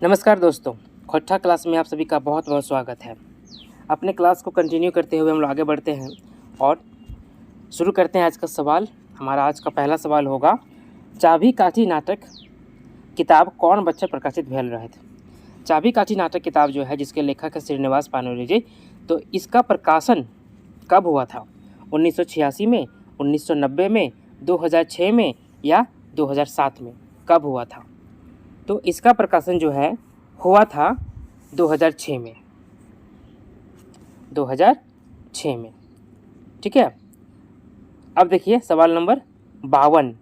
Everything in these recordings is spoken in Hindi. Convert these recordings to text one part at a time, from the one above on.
नमस्कार दोस्तों, खोट्ठा क्लास में आप सभी का बहुत बहुत स्वागत है। अपने क्लास को कंटिन्यू करते हुए हम लोग आगे बढ़ते हैं और शुरू करते हैं आज का सवाल। हमारा आज का पहला सवाल होगा, चाभी काठी नाटक किताब कौन बच्चा प्रकाशित भेल रहे थे। चाभी काठी नाटक किताब जो है, जिसके लेखक है श्रीनिवास पानोली जी, तो इसका प्रकाशन कब हुआ था? 1986 में, 1990 में, 2006 में या 2007 में? कब हुआ था? तो इसका प्रकाशन जो है हुआ था 2006 में। 2006 में, ठीक है। अब देखिए सवाल नंबर 52।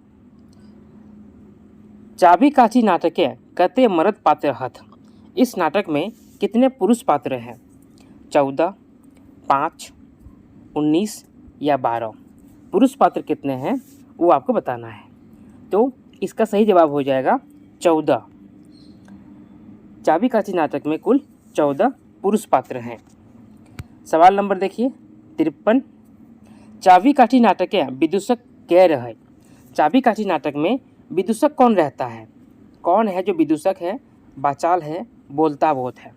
चाभी काठी नाटके कते मर्द पात्र हथ। इस नाटक में कितने पुरुष पात्र हैं? 14, 5, 19 या 12? पुरुष पात्र कितने हैं वो आपको बताना है। तो इसका सही जवाब हो जाएगा 14। चाभी काठी नाटक में कुल 14 पुरुष पात्र हैं। सवाल नंबर देखिए 53। चाभी काठी नाटक के विदूषक क्या रहे? चाभी काठी नाटक में विदूषक कौन रहता है? कौन है जो विदूषक है? बाचाल है, बोलता बोत है?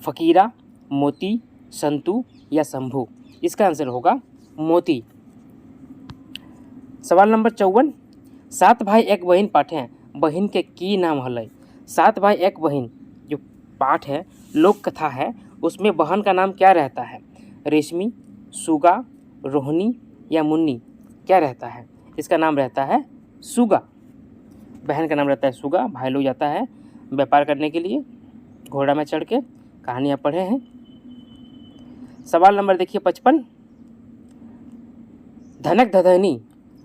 फकीरा, मोती, संतु या शंभू? इसका आंसर होगा मोती। सवाल नंबर 54। 7 भाई एक बहन पाठ है, बहन के की नाम हल? 7 भाई एक बहन जो पाठ है, लोक कथा है, उसमें बहन का नाम क्या रहता है? रेशमी, सुगा, रोहिणी या मुन्नी? क्या रहता है? इसका नाम रहता है सुगा। बहन का नाम रहता है सुगा। भाई लोग जाता है व्यापार करने के लिए घोड़ा में चढ़ के, कहानियाँ पढ़े हैं। सवाल नंबर देखिए 55। धनक धधनी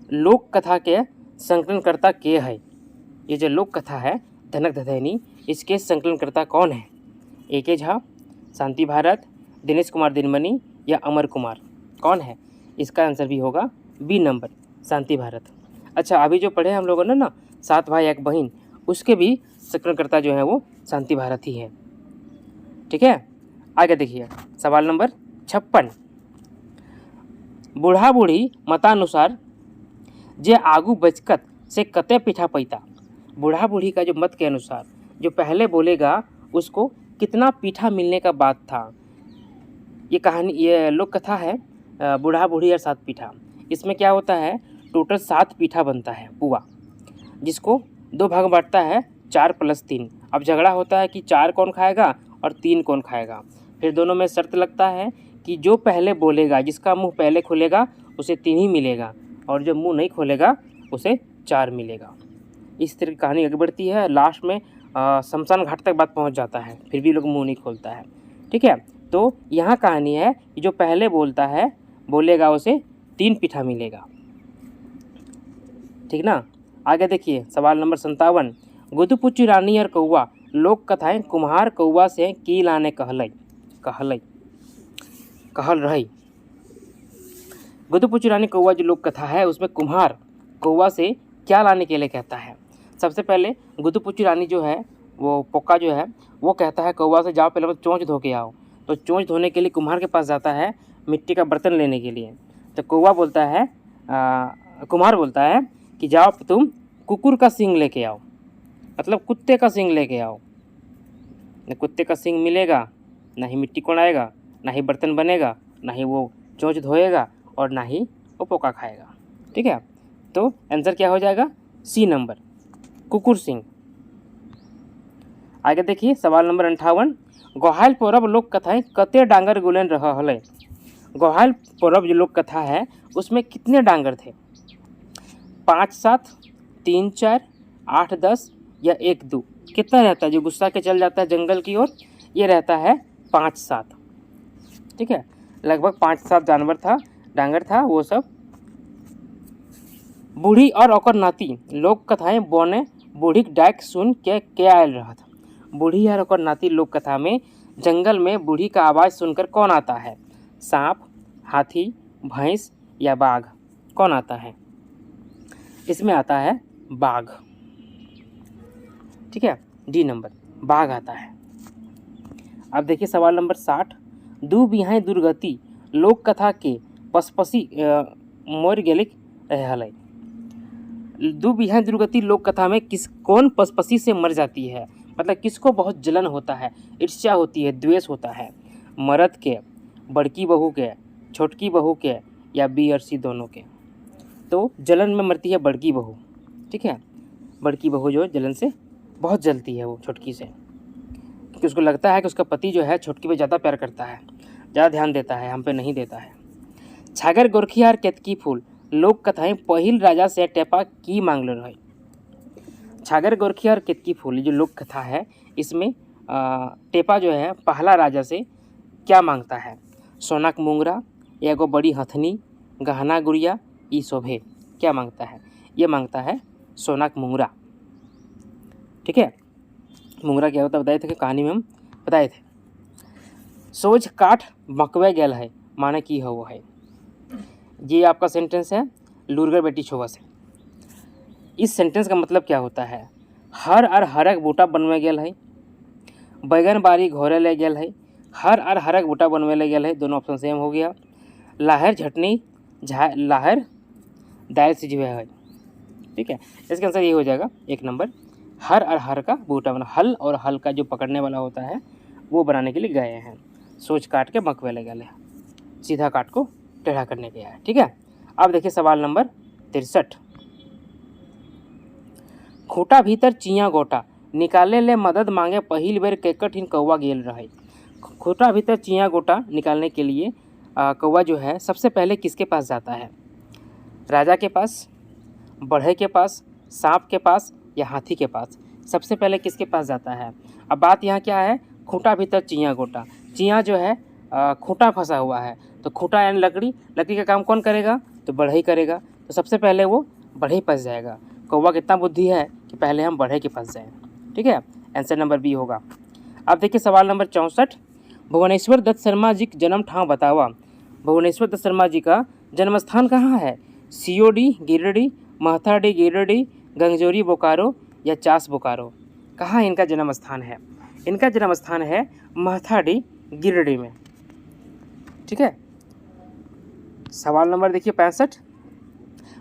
लोक कथा के संकलनकर्ता के है? ये जो लोक कथा है धनक धधनी, इसके संकलनकर्ता कौन है? ए.के. झा, शांति भारत, दिनेश कुमार दिनमणि या अमर कुमार? कौन है? इसका आंसर भी होगा बी नंबर, शांति भारत। अच्छा, अभी जो पढ़े हम लोगों ने ना 7 भाई एक बहन, उसके भी संकलनकर्ता जो है वो शांति भारत ही है, ठीक है। आगे देखिए सवाल नंबर 56। बूढ़ा बूढ़ी मतानुसार जे आगू बचकत से कते पीठा पैता। बूढ़ा बूढ़ी का जो मत के अनुसार जो पहले बोलेगा उसको कितना पीठा मिलने का बात था। ये कहानी, ये लोक कथा है बूढ़ा बूढ़ी और 7 पीठा। इसमें क्या होता है, टोटल 7 पीठा बनता है पुआ, जिसको 2 भाग बांटता है 4 + 3। अब झगड़ा होता है कि 4 कौन खाएगा और 3 कौन खाएगा। फिर दोनों में शर्त लगता है कि जो पहले बोलेगा, जिसका मुंह पहले खुलेगा उसे 3 ही मिलेगा, और जो मुंह नहीं खोलेगा उसे 4 मिलेगा। इस तरह की कहानी आगे बढ़ती है। लास्ट में शमशान घाट तक बात पहुंच जाता है, फिर भी लोग मुंह नहीं खोलता है, ठीक है। तो यहाँ कहानी है कि जो पहले बोलता है बोलेगा उसे 3 पीठा मिलेगा, ठीक ना। आगे देखिए सवाल नंबर 57। गुदुपुच्ची रानी और कौआ लोक कथाएं कुम्हार कौआ से की लाने कहल रही। गुदुपुच्ची रानी कौआ जो लोक कथा है उसमें कुम्हार कौआ से क्या लाने के लिए कहता है? सबसे पहले गुदुपुच्ची रानी जो है, वो पोका जो है, वो कहता है कौआ से जाओ पहले चोंच धो के आओ। तो चोंच धोने के लिए कुम्हार के पास जाता है मिट्टी का बर्तन लेने के लिए। तो कौआ बोलता है, कुम्हार बोलता है कि जाओ तुम कुकुर का सींग लेके आओ, मतलब कुत्ते का सींग लेके आओ। न कुत्ते का सींग मिलेगा, ना ही मिट्टी कोड़ाएगा, ना ही बर्तन बनेगा, ना ही वो चोंच धोएगा, और ना ही वो पोका खाएगा, ठीक है। तो आंसर क्या हो जाएगा? सी नंबर, कुकुर सिंह। आगे देखिए सवाल नंबर 58। गोहाल पर्व लोक कथाएं कते डांगर गुलेन रहा हले। गोहाल पर्व जो लोक कथा है उसमें कितने डांगर थे? 5, 7, 3, 4, 8, 10 या 1, 2? कितना रहता है जो गुस्सा के चल जाता है जंगल की ओर? ये रहता है 5, 7, ठीक है। लगभग 5, 7 जानवर था, डांगर था वो सब। बूढ़ी और ओकर नाती लोक कथाएं बने बूढ़ी डाक सुन के आयल रहा था। बूढ़ी और ओकर नाती लोक कथा में जंगल में बूढ़ी का आवाज़ सुनकर कौन आता है? सांप, हाथी, भैंस या बाघ? कौन आता है? इसमें आता है बाघ, ठीक है, डी नंबर, बाघ आता है। अब देखिए सवाल नंबर 60। दू बिहाय दुर्गति लोक कथा के पसपसी मोर गेलिक रहल। दू बिहाय दुर्गति लोक कथा में कौन पसपसी से मर जाती है? मतलब किसको बहुत जलन होता है, ईर्ष्या होती है, द्वेष होता है, मर्द के, बड़की बहू के, छोटकी बहू के या बी और सी दोनों के। तो जलन में मरती है बड़की बहू, ठीक है। बड़की बहू जो जलन से बहुत जलती है वो छोटकी से, क्योंकि उसको लगता है कि उसका पति जो है छोटकी पे ज़्यादा प्यार करता है, ज़्यादा ध्यान देता है, हम पे नहीं देता है। छागर गोरखिया और केतकी फूल लोक कथाएं पहिल राजा से टेपा की मांगल रहे। छागर गोरखिया और केतकी फूल जो लोक कथा है, इसमें टेपा जो है पहला राजा से क्या मांगता है? सोना के मुंगरा, एगो बड़ी हथनी, गहना गुड़िया, ई शोभे। क्या मांगता है? ये मांगता है सोना के मुंगरा, ठीक है। मुंगरा क्या होता है बताए थे कि कहानी में हम बताए थे। सोच काठ मकवे गेल है, माने की है वो है। ये आपका सेंटेंस है लुरगर बेटी छोवा से। इस सेंटेंस का मतलब क्या होता है? हर और हरक बूटा बनवे गेल है, बैगन बारी घोरे ले गेल है, हर और हरक बूटा बनवे ले गेल है, दोनों ऑप्शन सेम हो गया। लाहर झटनी लाहर दाल सिझवे है, ठीक है। इसका आंसर ये हो जाएगा 1 नंबर, हर और हर का बूटा बना। हल और हल का जो पकड़ने वाला होता है वो बनाने के लिए गए हैं। सोच काट के मकवे ले गए, सीधा काट को टेढ़ा करने गया है, ठीक है। अब देखिए सवाल नंबर 63। खूटा भीतर चिया गोटा निकाले ले मदद मांगे पहिल बेर केकर हिन कौवा गेल रहे। खूटा भीतर चिया गोटा निकालने के लिए कौवा जो है सबसे पहले किसके पास जाता है? राजा के पास, बढ़ई के पास, सांप के पास या हाथी के पास? सबसे पहले किसके पास जाता है? अब बात यहाँ क्या है? खूंटा भीतर चिया गोटा। चिया जो है खूंटा फंसा हुआ है, तो खूंटा यानी लकड़ी, लकड़ी का काम कौन करेगा? तो बढ़ई करेगा। तो सबसे पहले वो बढ़ई पास जाएगा। कौवा कितना बुद्धि है कि पहले हम बढ़ई के पास जाएँ, ठीक है। आंसर नंबर बी होगा। अब देखिए सवाल नंबर 64। भुवनेश्वर दत्त शर्मा जी का जन्म ठाव बतावा। भुवनेश्वर दत्त शर्मा जी का जन्म स्थान कहाँ है? सीओडी गिरिडीह, महथाडी गिरिडीह, गंगजोरी बोकारो या चास बोकारो? कहाँ इनका जन्म स्थान है? इनका जन्म स्थान है महथाडी गिरिडीह में, ठीक है। सवाल नंबर देखिए 65।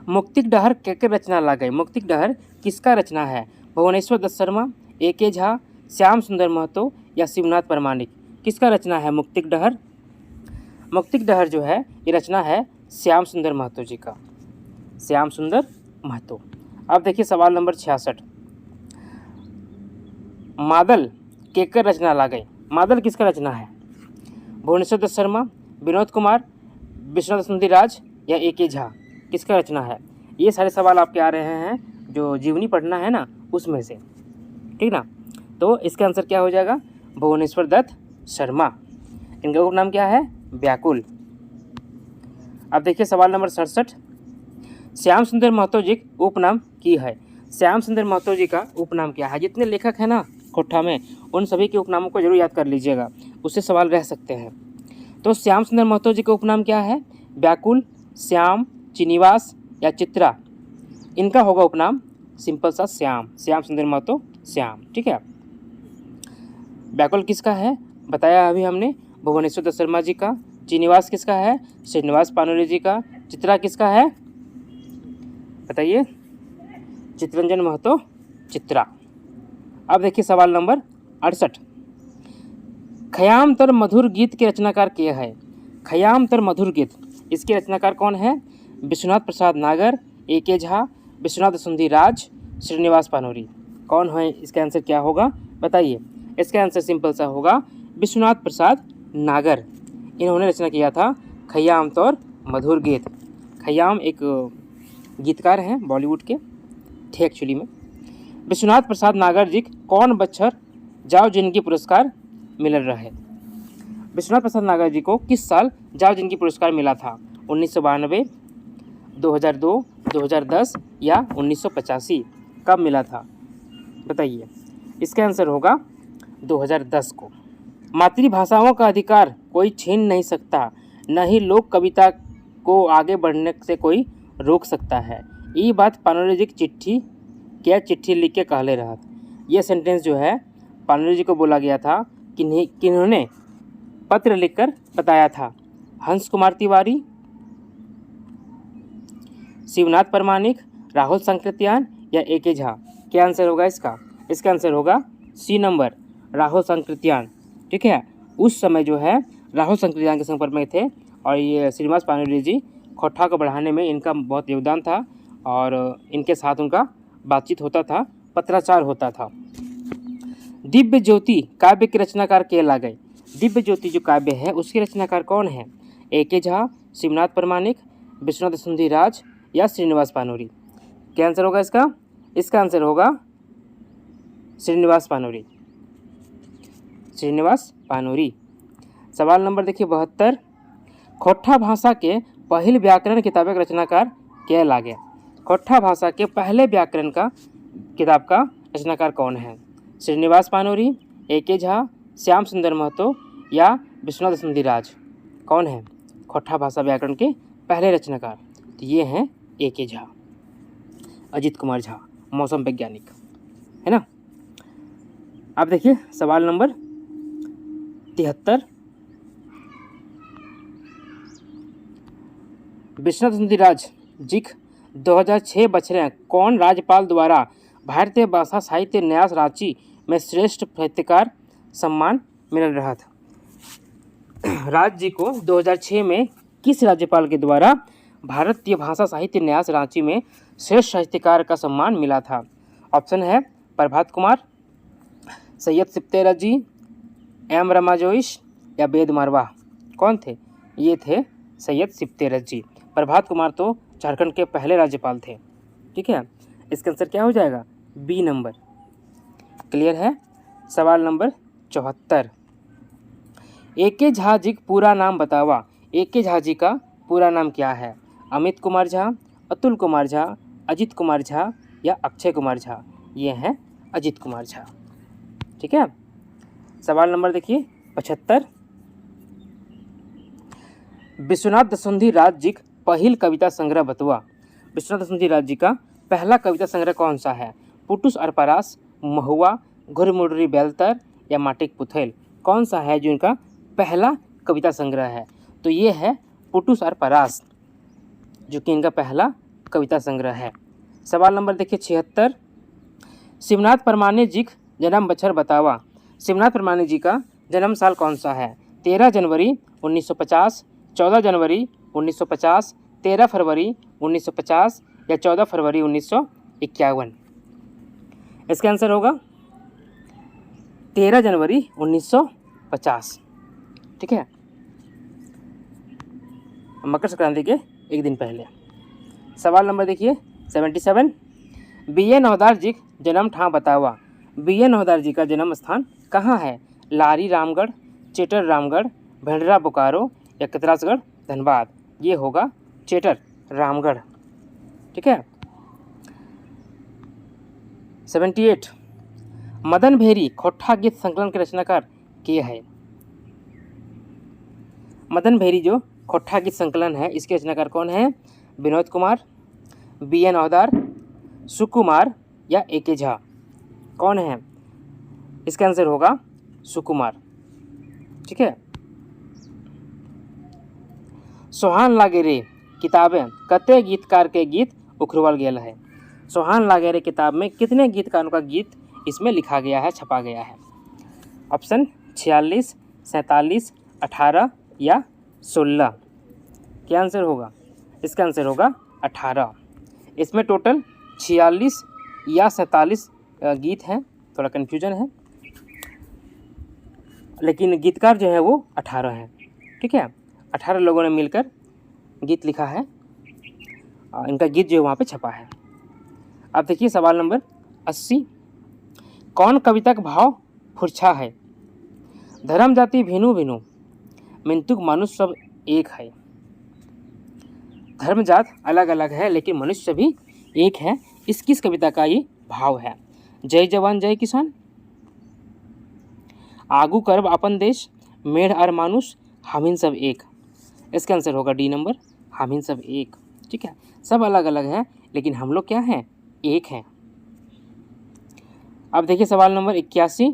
मुक्तिक डहर केकर रचना ला गई? मुक्तिक डहर किसका रचना है? भुवनेश्वर दत्त शर्मा, ए.के. झा, श्याम सुंदर महतो या शिवनाथ प्रमाणिक? किसका रचना है मुक्तिक डहर? मुक्तिक डहर जो है ये रचना है श्याम सुंदर महतो जी का, श्याम सुंदर महतो। अब देखिए सवाल नंबर 66। मादल केकर रचना ला गई? मादल किसका रचना है? भुवनेश्वर दत्त शर्मा, विनोद कुमार, विश्वनाथ सुंदीराज या ए.के. झा? किसका रचना है? ये सारे सवाल आपके आ रहे हैं जो जीवनी पढ़ना है ना उसमें से, ठीक ना। तो इसका आंसर क्या हो जाएगा? भुवनेश्वर दत्त शर्मा। इनका उपनाम क्या है? व्याकुल। अब देखिए सवाल नंबर 67। श्याम सुंदर महतो जी उपनाम की है? श्याम सुंदर महतो जी का उपनाम क्या है? जितने लेखक हैं ना कोठा में, उन सभी के उपनामों को जरूर याद कर लीजिएगा, उससे सवाल रह सकते हैं। तो श्याम सुंदर महतो जी का उपनाम क्या है? व्याकुल, श्याम, चिनिवास या चित्रा? इनका होगा उपनाम सिंपल सा श्याम, श्याम सुंदर महतो श्याम, ठीक है। व्याकुल किसका है? बताया अभी हमने, भुवनेश्वर दत्त शर्मा जी का। चिनिवास किसका है? श्रीनिवास पानोली जी का। चित्रा किसका है? बताइए। चित्रंजन महतो चित्रा। अब देखिए सवाल नंबर 68। खयाम तर मधुर गीत के रचनाकार के है? खयाम तर मधुर गीत, इसके रचनाकार कौन है? विश्वनाथ प्रसाद नागर, ए.के. झा, विश्वनाथ सुंदीराज, श्रीनिवास पानोरी? कौन है? इसका आंसर क्या होगा बताइए। इसका आंसर सिंपल सा होगा विश्वनाथ प्रसाद नागर। इन्होंने रचना किया था खयाम तौर मधुर गीत। खयाम एक गीतकार हैं बॉलीवुड के थे एक्चुअली में। विश्वनाथ प्रसाद नागर जी कौन बच्चर जाओ जिंदगी पुरस्कार मिल रहे? विश्वनाथ प्रसाद नागर जी को किस साल जाओ जिंदगी पुरस्कार मिला था? 1992, 2002, 2010 या 1985? कब मिला था बताइए। इसका आंसर होगा 2010 को। मातृभाषाओं का अधिकार कोई छीन नहीं सकता, न ही लोक कविता को आगे बढ़ने से कोई रोक सकता है। ये बात पानोली जी की चिट्ठी क्या चिट्ठी लिख के कहले रहा। यह सेंटेंस जो है पानोली जी को बोला गया था, किन्होंने पत्र लिखकर बताया था? हंस कुमार तिवारी, शिवनाथ प्रमाणिक, राहुल संकृत्यान या ए.के. झा? क्या आंसर होगा इसका? इसका आंसर होगा सी नंबर राहुल संकृत्यान। ठीक है, उस समय जो है राहुल संकृत्यान के संपर्क में थे और ये श्रीनिवास पाणिनि जी खोट्ठा को बढ़ाने में इनका बहुत योगदान था और इनके साथ उनका बातचीत होता था, पत्राचार होता था। दिव्य ज्योति काव्य के रचनाकार कहला गए। दिव्य ज्योति जो काव्य है उसके रचनाकार कौन है? ए.के. झा, शिवनाथ प्रामाणिक, विश्वनाथ सुंदीराज या श्रीनिवास पाणिनि? क्या आंसर होगा इसका? इसका आंसर होगा श्रीनिवास पाणिनि। श्रीनिवास पाणिनि। सवाल नंबर देखिए 72। खोट्ठा भाषा के पहले व्याकरण किताब का रचनाकार कहला गया। खोट्ठा भाषा के पहले व्याकरण का किताब का रचनाकार कौन है? श्रीनिवास पाणिनि, ए.के. झा, श्याम सुंदर महतो या विश्वनाथ सुंदीराज? कौन है खोट्ठा भाषा व्याकरण के पहले रचनाकार? तो ये हैं ए.के. झा, अजित कुमार झा, मौसम वैज्ञानिक, है ना। अब देखिए सवाल नंबर 73। विश्वनाथ सुंदीराज जी 2006 बछरे कौन राज्यपाल द्वारा भारतीय भाषा साहित्य न्यास रांची में श्रेष्ठ साहित्यकार सम्मान मिल रहा था? राज जी को 2006 में किस राज्यपाल के द्वारा भारतीय भाषा साहित्य न्यास रांची में श्रेष्ठ साहित्यकार का सम्मान मिला था? ऑप्शन है प्रभात कुमार, सैयद सिप्तेरज जी, एम रमाजोइश या वेद मारवाह? कौन थे? ये थे सैयद सिप्तेरज जी। प्रभात कुमार तो झारखंड के पहले राज्यपाल थे। ठीक है, इसका आंसर क्या हो जाएगा? B number. क्लियर है। सवाल नंबर 74। ए.के. झा जी पूरा नाम बतावा। ए.के. झा जी का पूरा नाम क्या है? अमित कुमार झा, अतुल कुमार झा, अजित कुमार झा या अक्षय कुमार झा? ये हैं अजित कुमार झा। ठीक है। सवाल नंबर देखिए 75। विश्वनाथ दसुंधी राज जी पहिल कविता संग्रह बतवा। विश्वनाथ दसुंधी राज जी का पहला कविता संग्रह कौन सा है? पुटुस अरपरास, महुआ, घुरमुडरी बेलतर या माटिक पुथेल? कौन सा है जो इनका पहला कविता संग्रह है? तो ये है पुटुस अरपरास, जो कि इनका पहला कविता संग्रह है। सवाल नंबर देखिए 76। शिवनाथ प्रामाणिक जी जन्म बछर बतावा। शिवनाथ प्रामाणिक जी का जन्म साल कौन सा है? 13 जनवरी 1950, 14 जनवरी 1950, 13 फरवरी 1950 या 14 फरवरी 1951? इसका आंसर होगा 13 जनवरी 1950। ठीक है, मकर संक्रांति के एक दिन पहले। सवाल नंबर देखिए 77। बी.ए. नौदार जी जन्म ठाम बतावा। बी.ए. नौदार जी का जन्म स्थान कहाँ है? लारी रामगढ़, चेटर रामगढ़, भेंडरा बोकारो या कतरासगढ़ धनबाद? ये होगा चेटर रामगढ़। ठीक है। 78। मदन भेरी खोट्ठा गीत संकलन के रचनाकार के है? मदन भेरी जो खोट्ठा गीत संकलन है इसके रचनाकार कौन है? विनोद कुमार, बी.ए. नौदार, सुकुमार या ए.के. झा? कौन है? इसका आंसर होगा सुकुमार। ठीक है। सोहान लागे रे किताबें कते गीतकार के गीत उखरवल गेल है? सोहान लागे रे किताब में कितने गीतकारों का गीत इसमें लिखा गया है, छपा गया है? ऑप्शन 46, 47, 18 या 16? क्या आंसर होगा? इसका आंसर होगा 18। इसमें टोटल 46 या 47 गीत हैं, थोड़ा कन्फ्यूजन है, लेकिन गीतकार जो है वो 18 हैं। ठीक है, 18 लोगों ने मिलकर गीत लिखा है, इनका गीत जो है वहाँ पे छपा है। अब देखिए सवाल नंबर 80। कौन कविता का भाव फुरछा है? धर्म जाति भिनु भिनु मिंतुक मनुष्य सब एक है। धर्म जात अलग अलग है लेकिन मनुष्य भी एक है। इस किस कविता का ये भाव है? जय जवान जय किसान, आगू करब अपन देश, मेढ़ और मानुष, हमिन सब एक? इसका आंसर होगा डी नंबर, हमिन सब एक। ठीक है, सब अलग अलग हैं लेकिन हम लोग क्या हैं? एक हैं। अब देखिए सवाल नंबर 81।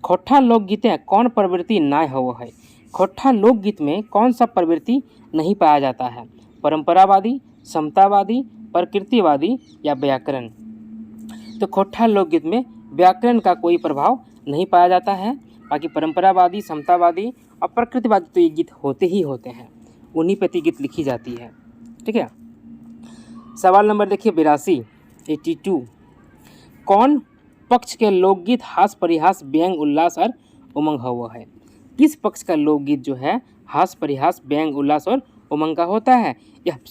खोट्ठा लोकगीतें कौन प्रवृत्ति नाय हो है? खोट्ठा लोकगीत में कौन सा प्रवृत्ति नहीं पाया जाता है? परंपरावादी, समतावादी, प्रकृतिवादी या व्याकरण? तो खोट्ठा लोकगीत में व्याकरण का कोई प्रभाव नहीं पाया जाता है। बाकी परंपरावादी, समतावादी और प्रकृतिवादी तो ये गीत होते ही होते हैं, उन्हीं पे तो गीत लिखी जाती है। ठीक है। सवाल नंबर देखिए 82, 82। कौन पक्ष के लोकगीत हास्य परिहास व्यंग उल्लास और उमंग हुआ है? किस पक्ष का लोकगीत जो है हास्य परिहास व्यंग उल्लास और उमंग का होता है?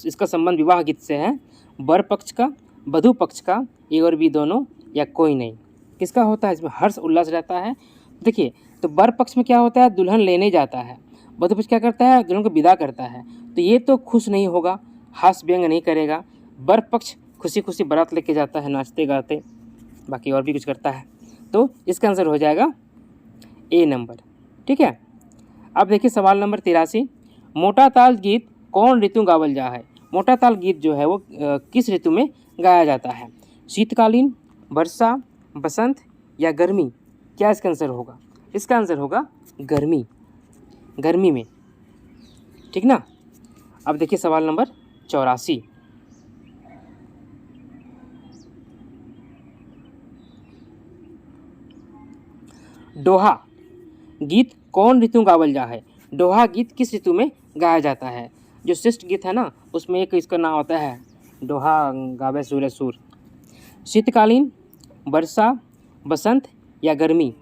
इसका संबंध विवाह गीत से है। वर पक्ष का, वधू पक्ष का, ए और बी दोनों, या कोई नहीं? किसका होता है? इसमें हर्ष उल्लास रहता है। देखिए, तो वर पक्ष में क्या होता है? दुल्हन लेने जाता है। वधू पक्ष क्या करता है? दुल्हन को विदा करता है। तो ये तो खुश नहीं होगा, हास्य व्यंग नहीं करेगा। वर पक्ष खुशी खुशी बारात लेके जाता है नाचते गाते, बाकी और भी कुछ करता है। तो इसका आंसर हो जाएगा ए नंबर। ठीक है। अब देखिए सवाल नंबर 83। मोटा ताल गीत कौन ऋतु गावल जा है? मोटा ताल गीत जो है वो किस ऋतु में गाया जाता है? शीतकालीन, वर्षा, बसंत या गर्मी? क्या इसका आंसर होगा? इसका आंसर होगा गर्मी, गर्मी में। ठीक ना। अब देखिए सवाल नंबर 84। दोहा गीत कौन ऋतु गावल जा है? दोहा गीत किस ऋतु में गाया जाता है? जो श्रेष्ठ गीत है ना, उसमें एक इसका नाम होता है दोहा गावे सूर्य सूर। शीतकालीन, वर्षा, बसंत या गर्मी?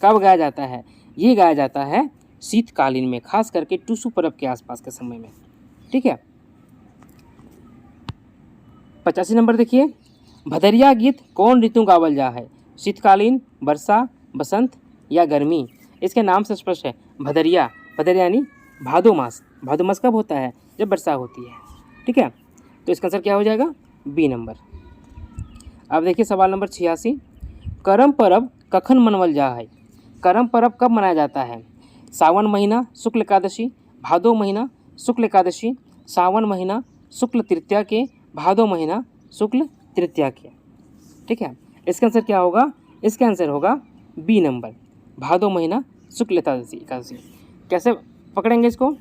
कब गाया जाता है? ये गाया जाता है शीतकालीन में, खास करके टूसू पर्व के आसपास के समय में। ठीक है। 85 नंबर देखिए। भदरिया गीत कौन ऋतु गावल जा है? शीतकालीन, वर्षा, बसंत या गर्मी? इसके नाम से स्पष्ट है, भदरिया। भदरिया यानी भादो मास। भादो मास कब होता है? जब वर्षा होती है। ठीक है। तो इसका आंसर क्या हो जाएगा? B number. अब देखिए सवाल नंबर 86। करम पर्व कखन मनवल जा है? करम पर्व कब मनाया जाता है? सावन महीना शुक्ल एकादशी, भादो महीना शुक्ल एकादशी, सावन महीना शुक्ल तृतीया के, भादो महीना शुक्ल तृतीया के। ठीक है। इसका आंसर क्या होगा? इसका आंसर होगा बी नंबर, भादो महीना शुक्ल एकादशी। कैसे पकड़ेंगे इसको?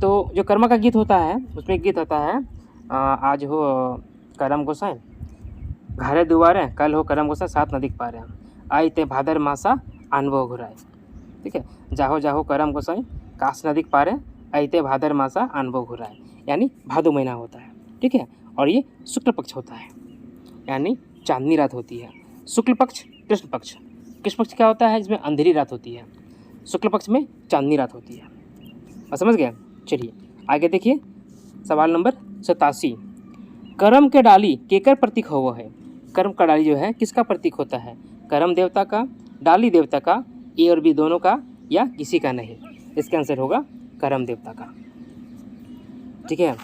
तो जो कर्मा का गीत होता है उसमें एक गीत होता है, आज हो करम गोसाई घरे दुआरे, कल हो करम गोसाई साथ न दिख पा रहे, आई ते भादर मासा आनबो घुराए। ठीक है। जाहो जाहो करम गोसाई काश न दिख पा रहे, आई ते भादर मासा आनबो घुराए, यानी भादो महीना होता है। ठीक है। और ये शुक्ल पक्ष होता है, यानी चांदनी रात होती है। शुक्ल पक्ष, कृष्ण पक्ष। कृष्ण पक्ष क्या होता है? जिसमें अंधेरी रात होती है। शुक्ल पक्ष में चांदनी रात होती है। और समझ गए? चलिए आगे देखिए सवाल नंबर 87। करम के डाली केकर प्रतीक हुआ है? करम का डाली जो है किसका प्रतीक होता है? करम देवता का, डाली देवता का, ए और बी दोनों का, या किसी का नहीं? इसका आंसर होगा करम देवता का। ठीक है।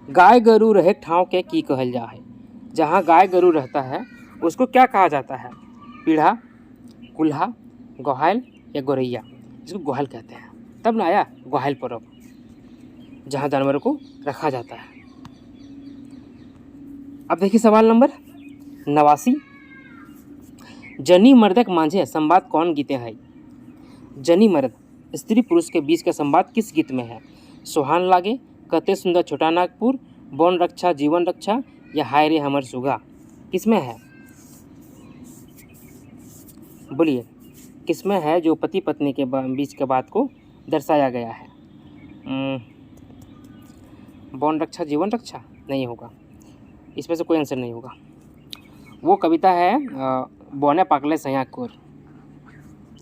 गाय गरु रहे ठाव के की कहल जा है? जहाँ गाय गरु रहता है उसको क्या कहा जाता है? पीढ़ा, कुल्हा, गोहाल या गोरैया? इसको गोहाल कहते हैं। तब ना आया गोहाल पर्व, जहाँ जानवरों को रखा जाता है। अब देखिए सवाल नंबर 89। जनी मर्दक मांझे संवाद कौन गीते हैं? जनी मर्द स्त्री पुरुष के बीच का संवाद किस गीत में है? सोहान लागे, कते सुंदर छोटा नागपुर, वन रक्षा जीवन रक्षा या हाय रे हमर सुगा? किसमें है? बोलिए किसमें है जो पति पत्नी के बीच के बात को दर्शाया गया है? वन रक्षा जीवन रक्षा नहीं होगा, इसमें से कोई आंसर नहीं होगा। वो कविता है बौने पाकले सयाकुर,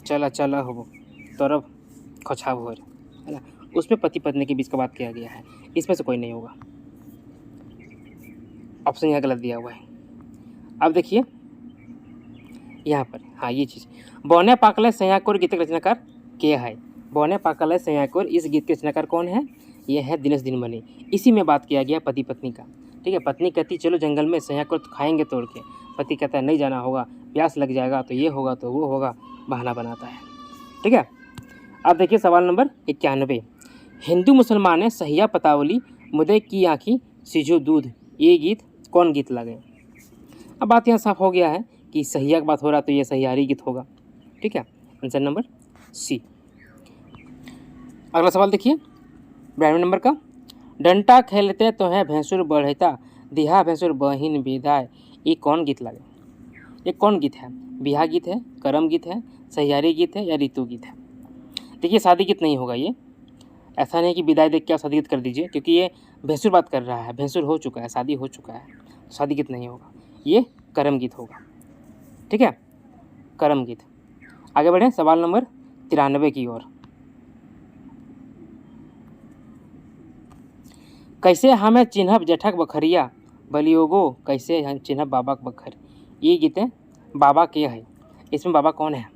चला चला हो तरफ खछाव हो, है ना? उसमें पति पत्नी के बीच का बात किया गया है, इसमें से कोई नहीं होगा। ऑप्शन यहाँ गलत दिया हुआ है। अब देखिए यहाँ पर, हाँ ये चीज़, बौने पाकले सयाकुर गीत के रचनाकार के है? बौने पाकले सयाकुर इस गीत के रचनाकार कौन है? ये है दिनेश दिनमणि। इसी में बात किया गया पति पत्नी का। ठीक है। पत्नी कहती चलो जंगल में सयाकुर तो खाएंगे तोड़ के, पति कहता है नहीं जाना होगा, प्यास लग जाएगा, तो ये होगा तो वो होगा, बहाना बनाता है। ठीक है। अब देखिए सवाल नंबर 91। हिंदू मुसलमान ने सहिया पतावली मुदे की आँखी सिजो दूध, ये गीत कौन गीत लगे? अब बात यहाँ साफ हो गया है कि सहिया की बात हो रहा तो ये सहियारी गीत होगा। ठीक है। Answer number C. अगला सवाल देखिए 92 नंबर का। डंटा खेलते तो है भैंसुर बढ़ता, दिहा भैंसुर बहिन विदाय, ये कौन गीत लगे? ये कौन गीत है? बियाह गीत है, करम गीत है, सहियारी गीत है या ऋतु गीत है? देखिए शादी गीत नहीं होगा ये। ऐसा नहीं कि विदाई देख के आप शादी गीत कर दीजिए, क्योंकि ये भैंसुर बात कर रहा है, भैंसुर हो चुका है, शादी हो चुका है, शादी गीत नहीं होगा, ये करम गीत होगा। ठीक है, करम गीत। आगे बढ़ें सवाल नंबर 93 की ओर। कैसे हमें चिन्हब जेठक बखरिया, बलियोगो कैसे हम चिन्हब बाबा बखर। ये गीतें बाबा के है। इसमें बाबा कौन है?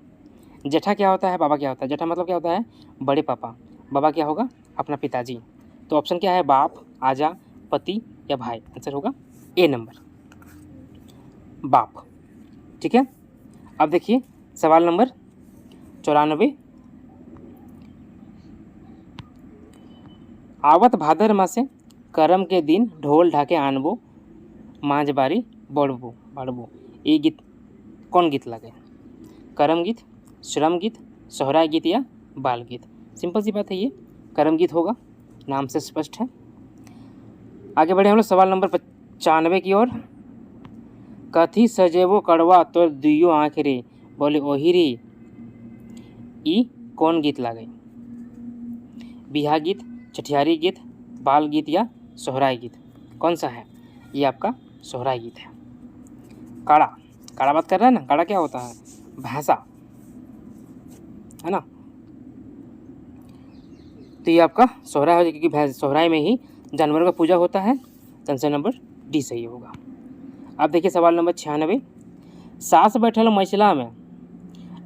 जेठा क्या होता है, बाबा क्या होता है? जेठा मतलब क्या होता है? बड़े पापा। बाबा क्या होगा? अपना पिताजी। तो ऑप्शन क्या है? बाप, आजा, पति या भाई। आंसर होगा ए नंबर, बाप। ठीक है, अब देखिए सवाल नंबर 94। आवत भादर मासे करम के दिन ढोल ढाके आनबो, मांझ बारी बढ़बो बढ़बो। ये गीत कौन गीत लगे? करम गीत, श्रम गीत, सोहराय गीत या बाल गीत? सिंपल सी बात है, ये करम गीत होगा, नाम से स्पष्ट है। आगे बढ़े हम लोग सवाल नंबर 95 की ओर। कथी सजेबो कड़वा तोर दुइयो आँख रे, बोले ओही रे। ई कौन गीत लागे? बियाह गीत, छठियारी गीत, बाल गीत या सोहराय गीत? कौन सा है? ये आपका सोहराय गीत है। काड़ा, काड़ा बात कर रहा है ना, काड़ा क्या होता है? भैंसा, है ना। तो ये आपका सोहराय हो, क्योंकि भैंस सोहराय में ही जानवरों का पूजा होता है। तो आंसर नंबर डी सही होगा। अब देखिए सवाल नंबर 96। सास बैठल मैसिला में,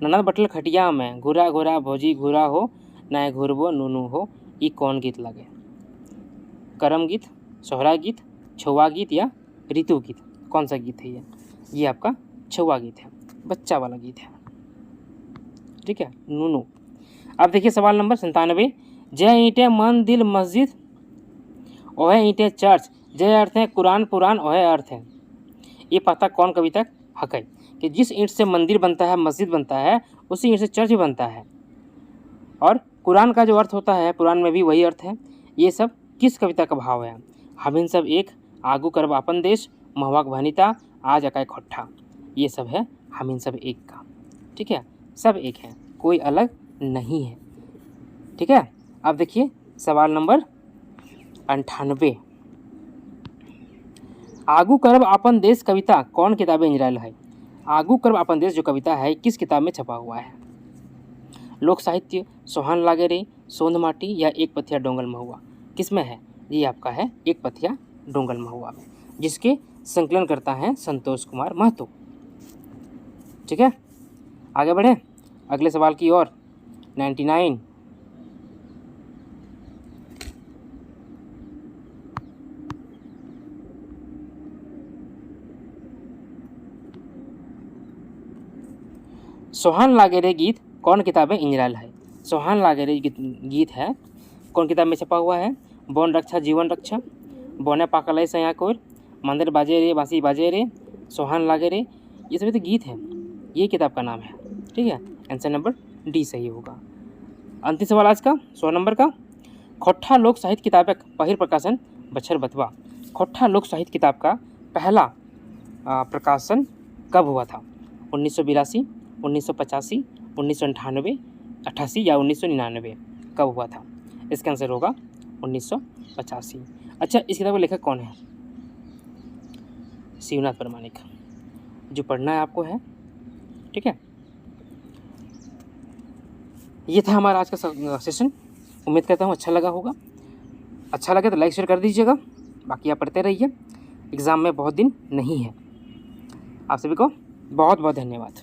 ननद बैठल खटिया में, घुरा घुरा भौजी घुरा हो, नए घुरबो नूनू हो। ये कौन गीत लगे? करम गीत, सोहराय गीत, छुआ गीत या ऋतु गीत? कौन सा गीत है ये? ये आपका छुआ गीत है, बच्चा वाला गीत है। ठीक है, नूनू। अब देखिए सवाल नंबर 97। जय ईंटे मन दिल मस्जिद, ओहे ईंटे चर्च, जय अर्थ है कुरान पुराण, ओहे अर्थ है। ये पता कौन कविता हक है? कि जिस ईंट से मंदिर बनता है, मस्जिद बनता है, उसी ईंट से चर्च भी बनता है। और कुरान का जो अर्थ होता है, पुराण में भी वही अर्थ है। ये सब किस कविता का भाव है? हमिन सब एक, आगू करब अपन देश, महवाक भनिता, आज अकाय खोट्ठा। ये सब है हमिन सब एक का। ठीक है, सब एक है, कोई अलग नहीं है। ठीक है, अब देखिए सवाल नंबर 98। आगू करब अपन देश कविता कौन किताबें इंजरायल है? आगू करब अपन देश जो कविता है किस किताब में छपा हुआ है? लोक साहित्य, सोहन लागे रे, सोंध माटी या एक पथिया डोंगल महुआ? किस में है? ये आपका है एक पथिया डोंगल महुआ में, जिसके संकलन करता है संतोष कुमार महतो। ठीक है, आगे बढ़े अगले सवाल की ओर। 99। सोहन लागे रे गीत कौन किताबें इंजरायल है? सोहन लागे रे गीत है कौन किताब में छपा हुआ है? वन रक्षा जीवन रक्षा, बोने पाकलय सया कोर, मंदिर बाजे रे बांसी बाजे रे, सोहन लागे रे। ये सभी तो गीत है, ये किताब का नाम है। ठीक है, आंसर नंबर डी सही होगा। अंतिम सवाल आज का 100 नंबर का। खोट्ठा लोक साहित्य किताब पहिल प्रकाशन बछर बतवा। खोट्ठा लोक साहित्य किताब का पहला प्रकाशन कब हुआ था? 1982, 1985, 1998, 88 या 1999? कब हुआ था? इसका आंसर होगा 1985। अच्छा, इस किताब का लेखक कौन है? शिवनाथ प्रामाणिक, जो पढ़ना है आपको है। ठीक है, ये था हमारा आज का सेशन। उम्मीद करता हूँ अच्छा लगा होगा। अच्छा लगे तो लाइक शेयर कर दीजिएगा। बाकी आप पढ़ते रहिए, एग्ज़ाम में बहुत दिन नहीं है। आप सभी को बहुत बहुत धन्यवाद।